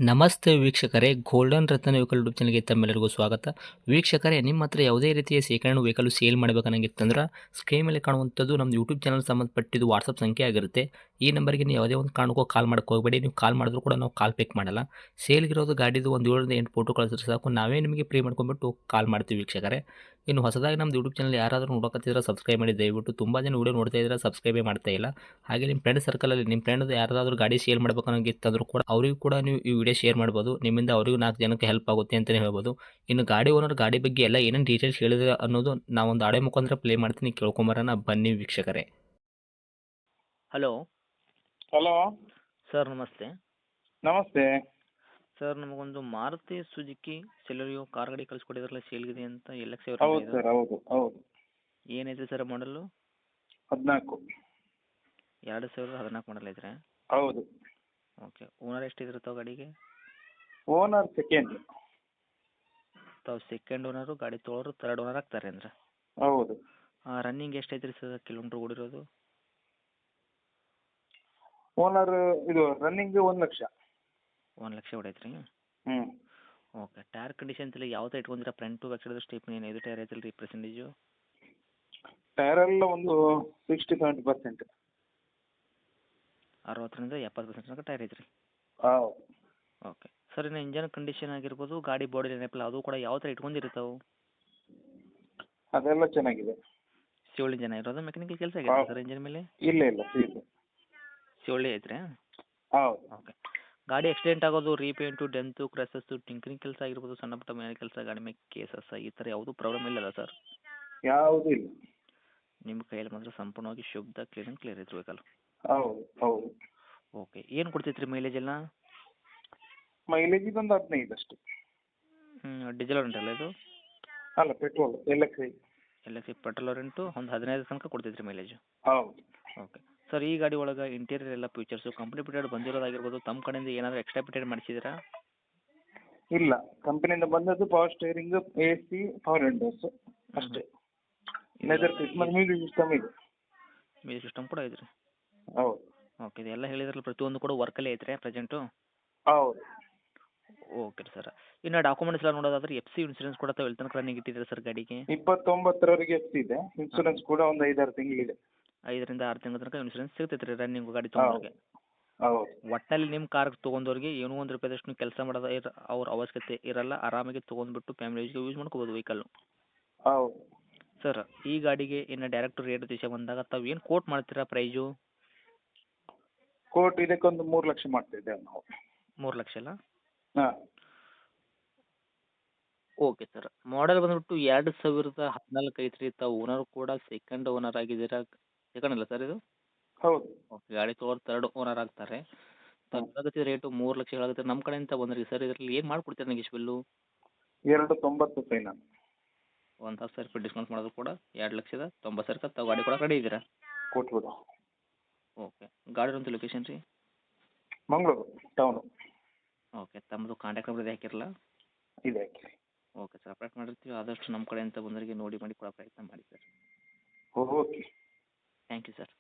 ನಮಸ್ತೆ ವೀಕ್ಷಕರೇ, ಗೋಲ್ಡನ್ ರತ್ನ vehicle YouTube ಚಾನಲ್ಗೆ ತಮ್ಮೆಲ್ಲರಿಗೂ ಸ್ವಾಗತ. ವೀಕ್ಷಕರೇ, ನಿಮ್ಮ ಹತ್ರ ಯಾವುದೇ ರೀತಿಯ ಸೆಕೆಂಡ್ ವೆಹಿಕಲ್ ಸೇಲ್ ಮಾಡಬೇಕನ್ನಂಗಿತ್ತಂದ್ರೆ ಸ್ಕ್ರೀನ್ ಮೇಲೆ ಕಾಣುವಂಥದ್ದು ನಮ್ಮ ಯೂಟ್ಯೂಬ್ ಚಾನಲ್ ಸಂಬಂಧಪಟ್ಟಿದ್ದು ವಾಟ್ಸಪ್ ಸಂಖ್ಯೆ ಆಗಿರುತ್ತೆ. ಈ ನಂಬರ್ಗೆ ನೀವು ಯಾವುದೇ ಒಂದು ಕಾರಣಕ್ಕೂ ಕಾಲ್ ಮಾಡಕ್ಕೆ ಹೋಗಬೇಡಿ. ನೀವು ಕಾಲ್ ಮಾಡಿದ್ರು ಕೂಡ ನಾವು ಕಾಲ್ ಪಿಕ್ ಮಾಡಲ್ಲ. ಸೇಲ್ಗಿರೋದು ಗಾಡಿದು ಒಂದು 7ರಿಂದ 8 ಫೋಟೋ ಕಳಿಸಿದ್ರೆ ಸಾಕು, ನಾವೇ ನಿಮಗೆ ಪ್ರೀ ಮಾಡ್ಕೊಂಡ್ಬಿಟ್ಟು ಕಾಲ್ ಮಾಡ್ತೀವಿ ವೀಕ್ಷಕರೇ. ಇನ್ನು ಹೊಸದಾಗಿ ನಮ್ಮದು ಯೂಟ್ಯೂಬ್ ಚಾನಲ್ ಯಾರಾದರೂ ನೋಡೋಕತ್ತಿದ್ರೆ ಸಬ್ಸ್ಕ್ರೈಬ್ ಮಾಡಿ ದಯವಿಟ್ಟು. ತುಂಬ ಜನ ವೀಡಿಯೋ ನೋಡ್ತಾ ಇದ್ದಾರೆ, ಸಬ್ಸ್ಕ್ರೈಬೇ ಮಾಡ್ತಾ ಇಲ್ಲ. ಹಾಗೆ ನಿಮ್ಮ ಫ್ರೆಂಡ್ ಸರ್ಕಲಲ್ಲಿ ನಿಮ್ಮ ಫ್ರೆಂಡ್ ಯಾರಾದರೂ ಗಾಡಿ ಸೇಲ್ ಮಾಡಬೇಕನ್ನೋಂಗಿತ್ತಂದ್ರೂ ಕೂಡ ಅವರಿಗೂ ಕೂಡ ನೀವು ಈ ವಿಡಿಯೋ ಶೇರ್ ಮಾಡ್ಬೋದು. ನಿಮ್ಮಿಂದ ಅವರಿಗೂ 4 ಜನಕ್ಕೆ ಹೆಲ್ಪ್ ಆಗುತ್ತೆ ಅಂತಲೇ ಹೇಳ್ಬೋದು. ಇನ್ನು ಗಾಡಿ ಓನರ್ ಗಾಡಿ ಬಗ್ಗೆ ಎಲ್ಲ ಏನೇನು ಡೀಟೇಲ್ಸ್ ಹೇಳಿದ್ರೆ ಅನ್ನೋದು ನಾವೊಂದು ಆಡಿಯೋ ಮುಖಾಂತರ ಪ್ಲೇ ಮಾಡ್ತೀನಿ, ಕೇಳ್ಕೊಂಬರೋಣ ಬನ್ನಿ ವೀಕ್ಷಕರೇ. ಹಲೋ ಹಲೋ ಸರ್, ನಮಸ್ತೆ. ನಮಸ್ತೆ. ಸರ್, ನಮಗೊಂದು ಮಾರುತಿ ಸುಜುಕಿ ಸೆಲೆರಿಯೋ ಕಾರ್ ಗಾಡಿ ಕಳಿಸ್ಕೊಟ್ಟಿದ್ರಲ್ಲ, ಸೇಲ್ಗಿದೆ ಅಂತ. LX ಹೌದು ಸರ್, ಹೌದು ಹೌದು. ಏನೈತೆ ಸರ್ ಮಾಡಲು? 14. 2014 ಮಾಡಲ್ ಐತ್ರಿ? ಹೌದು. ಓಕೆ. ಓನರ್ ಎಷ್ಟಿದ್ರೆ ತಾವು ಗಾಡಿಗೆ? Owner second. ತಾವು ಸೆಕೆಂಡ್ ಓನರು, ಗಾಡಿ ತೊಗೊಳೋರು ತರ್ಡ್ ಓನರ್ ಆಗ್ತಾರೆ ಅಂದ್ರೆ? ಹೌದು. ರನ್ನಿಂಗ್ ಎಷ್ಟೈತ್ರಿ ಸರ್, ಕಿಲೋಮೀಟ್ರ್ ಓಡಿರೋದು? ಓನರ್ ಇದು ರನ್ನಿಂಗ್ 1 ಲಕ್ಷ. 1 ಲಕ್ಷ ಹೊಡೈತ್ರಿ? ಹ್ಞೂ. ಓಕೆ. ಟೈರ್ ಕಂಡೀಷನ್ಸ್ ಎಲ್ಲ ಯಾವ ಥರ ಇಟ್ಕೊಂಡಿರ? Front to back side stepney ಏನು ಇದು ಟೈರ್ ಐತಲ್ಲ ರೀ ಪರ್ಸೆಂಟೇಜು? ಟೈರೆಲ್ಲ ಒಂದು 60-70%. 60ರಿಂದ 70% ತನಕ ಟೈರ್ ಐತ್ರಿ? ಹೌದು. Okay sir. ಇನ್ನು ಇಂಜನ್ ಕಂಡೀಷನ್ ಆಗಿರ್ಬೋದು, ಗಾಡಿ ಬಾಡಿ ನೆನಪಿಲ್ಲ ಅದು ಕೂಡ ಯಾವ ಥರ ಇಟ್ಕೊಂಡಿರ್ತಾವೆ? ಅದೆಲ್ಲ ಚೆನ್ನಾಗಿದೆ. ಸಿವಳಿ ಇಂಜನ್ ಇರೋದು, ಮೆಕ್ಯಾನಿಕಲ್ ಕೆಲಸ ಆಗಿದೆ ಸರ್ ಇಂಜನ್ ಮೇಲೆ? ಇಲ್ಲ ಇಲ್ಲ, ಇದೆ. ಸಿವಳಿ ಐತ್ರಿ? ಹೌದು. ಓಕೆ. ಗಾಡಿ ಆಕ್ಸಿಡೆಂಟ್ ಆಗೋದು, ರೀಪೇಂಟು, ಡೆಂತು, ಕ್ರ್ಯಾಸಸ್ಸು, ಟಿಂಕರಿಂಗ್ ಕೆಲಸ ಆಗಿರ್ಬೋದು, ಸಣ್ಣ ಪುಟ್ಟ ಮನೆ ಕೆಲಸ, ಗಾಡಿ ಮೇಲೆ ಕೇಸಸ್ ಈ ಥರ ಯಾವುದೂ ಪ್ರಾಬ್ಲಮ್ ಇಲ್ಲಲ್ಲ ಸರ್? ಯಾವುದೂ ಇಲ್ಲ. ನಿಮ್ಮ ಕೈಯಲ್ಲಿ ಮಾತ್ರ ಸಂಪೂರ್ಣವಾಗಿ ಶುದ್ಧ ಕ್ಲಿಯರ್ ಐತ್ರಿ ವೆಹಿಕಲ್? ಹೌದು ಹೌದು. ಓಕೆ. ಏನು ಕೊಡ್ತೈತ್ರಿ ಮೈಲೇಜ್ ಎಲ್ಲ? ಮೈಲೇಜ್ ಇದೊಂದು 15 ಅಷ್ಟೇ. ಡೀಸೆಲ್ ಉಂಟಲ್ಲ ಇದು? ಅಲ್ಲ, petrol LXi. LXi petrol rent ಒಂದು 15 ತನಕ ಕೊಡ್ತೈತ್ರಿ ಮೈಲೇಜು? ಹೌದು. Okay sir. ಈ ಗಾಡಿ ಒಳಗೆ ಇಂಟೀರಿಯರ್ ಎಲ್ಲ ಫೀಚರ್ಸು ಕಂಪ್ನಿ ಪಿಟೆಡ್ ಬಂದಿರೋದಾಗಿರ್ಬೋದು, ತಮ್ಮ ಕಡೆಯಿಂದ ಏನಾದರೂ ಎಕ್ಸ್ಟ್ರಾ ಪಿಟೆಡ್ ಮಾಡಿಸಿದ್ದೀರಾ? ಇಲ್ಲ, ಕಂಪನಿಯಿಂದ ಬಂದದ್ದು power steering, AC, power Windows ಅಷ್ಟೇ. ಲೆದರ್ ಸೀಟ್ ಮತ್ತು ಮ್ಯೂಸಿಕ್ ಸಿಸ್ಟಮ್ ಇದೆ. ಮ್ಯೂಸಿಕ್ ಸಿಸ್ಟಮ್ ಕೂಡ ಐತ್ರಿ? ಹೌದು. ಓಕೆ. ಇದೆಲ್ಲ ಹೇಳಿದ್ರಲ್ಲ, ಪ್ರತಿಯೊಂದು ಕೂಡ ವರ್ಕಲ್ಲೇ ಐತ್ರಿ ಪ್ರೆಸೆಂಟು? ಹೌದು. Okay sir. ಇನ್ನು ಡಾಕ್ಯುಮೆಂಟ್ಸ್ ಎಲ್ಲ ನೋಡೋದಾದ್ರೆ FC ಇನ್ಸೂರೆನ್ಸ್ ಕೂಡ ತಾವು ಎಲ್ಲಿ ತನಕ ರನ್ನಿಂಗ್ ಇಟ್ಟಿದ್ದೀರಾ ಸರ್ ಗಾಡಿಗೆ? 29ರವರೆಗೆ ಇದೆ. ಇನ್ಶೂರೆನ್ಸ್ ಕೂಡ ಒಂದು 5-6 ತಿಂಗಳಿದೆ. 5ರಿಂದ 6 ತಿಂಗಳ ತನಕ ಇನ್ಸೂರೆನ್ಸ್ ಸಿಗ್ತೈತೆ ರೀ ರನ್ನಿಂಗ್ ಗಾಡಿ ತೊಗೊಂಡ್ರಿಗೆ? ಹೌದು. ಒಟ್ಟಿನಲ್ಲಿ ನಿಮ್ಮ ಕಾರ್ ತೊಗೊಂಡವ್ರಿಗೆ ಏನೋ ಒಂದು ರೂಪಾಯಿದಷ್ಟು ಕೆಲಸ ಮಾಡೋದು ಅವ್ರ ಅವಶ್ಯಕತೆ ಇರಲ್ಲ, ಆರಾಮಾಗಿ ತೊಗೊಂಡ್ಬಿಟ್ಟು ಫ್ಯಾಮಿಲಿ ಯೂಸ್ ಮಾಡ್ಕೋಬೋದು ವೆಹಿಕಲ್ಲು? ಹೌದು. ಸರ್, ಈ ಗಾಡಿಗೆ ಇನ್ನು ಡೈರೆಕ್ಟ್ ರೇಟ್ ವಿಷಯ ಬಂದಾಗ ತಾವು ಏನು ಕೋಟ್ ಮಾಡ್ತೀರಾ ಪ್ರೈಜು? ಕೋಟ್ ಇದಕ್ಕೊಂದು 3 ಲಕ್ಷ ಮಾಡ್ತಿದ್ದೇವೆ ನಾವು. 3 ಲಕ್ಷ ಅಲ್ಲ? ಹಾಂ. Okay sir. ಮಾಡೆಲ್ ಬಂದ್ಬಿಟ್ಟು 2014 ಐತ್ರಿ. ತಾವು ಓನರ್ ಕೂಡ ಸೆಕೆಂಡ್ ಓನರ್ ಆಗಿದ್ದೀರಾ? ಸೆಕೆಂಡ್ ಅಲ್ಲ ಸರ್ ಇದು? ಹೌದು. ಓಕೆ. ಗಾಡಿ ತೊಗೊಳೋರು ತರ್ಡ್ ಓನರ್ ಆಗ್ತಾರೆ. ತಾವು ಹೇಳಕತ್ತಿದ ರೇಟು 3 ಲಕ್ಷ ಹೇಳಕತ್ತೀರಿ. ನಮ್ಮ ಕಡೆಯಿಂದ ಬಂದ್ರಿ ಸರ್, ಇದರಲ್ಲಿ ಏನು ಮಾಡ್ಕೊಡ್ತೀರಾ ನನಗೆ ಇಷ್ಟು ಬಿಲ್ಲು? 290 ಫೈನಲ್. ಒಂದು 10,000 ರೂಪಾಯಿ ಡಿಸ್ಕೌಂಟ್ ಮಾಡೋದು ಕೂಡ 2,90,000 ತಾವು ಗಾಡಿ ಕೊಡಕ್ಕೆ ರೆಡಿ ಇದ್ದೀರಾ? ಕೊಟ್ಬಿಡು. ಓಕೆ. ಗಾಡಿ ಇರೋಂಥ ಲೊಕೇಶನ್ ರೀ? ಮಂಗಳೂರು ಟೌನು. ಓಕೆ. ತಮ್ಮದು ಕಾಂಟ್ಯಾಕ್ಟ್ ನಂಬರ್ ಇದೆ ಹಾಕಿರಲ್ಲ? ಇದೆ ಹಾಕಿರಿ. Okay sir. ಅಪ್ಡೇಟ್ ಮಾಡಿರ್ತೀವಿ. ಆದಷ್ಟು ನಮ್ಮ ಕಡೆಯಿಂದ ಬಂದವರಿಗೆ ನೋಡಿ ಮಾಡಿ ಕೊಡೋ ಪ್ರಯತ್ನ ಮಾಡಿ sir. Okay. Thank you sir.